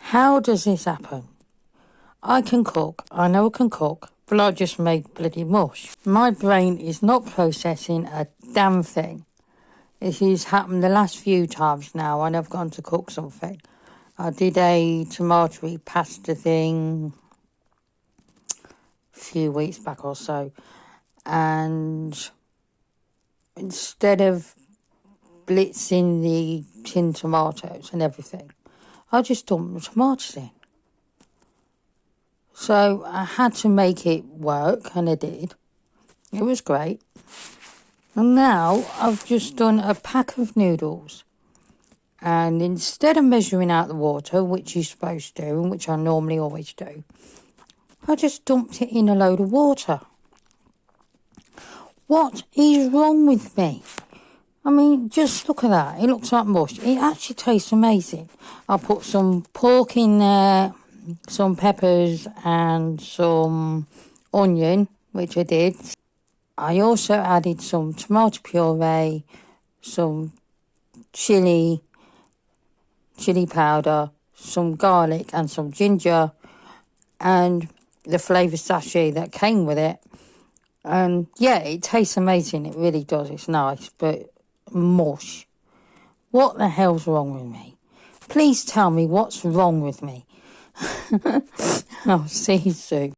How does this happen? I can cook, I know I can cook, but I just made bloody mush. My brain is not processing a damn thing. This has happened the last few times now when I've gone to cook something. I did a tomato pasta thing a few weeks back or so, and instead of blitzing the tin tomatoes and everything, I just dumped the tomatoes in. So I had to make it work, and I did. It was great. And now I've just done a pack of noodles. And instead of measuring out the water, which you're supposed to do, and which I normally always do, I just dumped it in a load of water. What is wrong with me? I mean, just look at that. It looks like mush. It actually tastes amazing. I put some pork in there, some peppers and some onion, which I did. I also added some tomato puree, some chili powder, some garlic and some ginger, and the flavour sachet that came with it. And yeah, it tastes amazing. It really does. It's nice, but mush. What the hell's wrong with me? Please tell me what's wrong with me. I'll see you soon.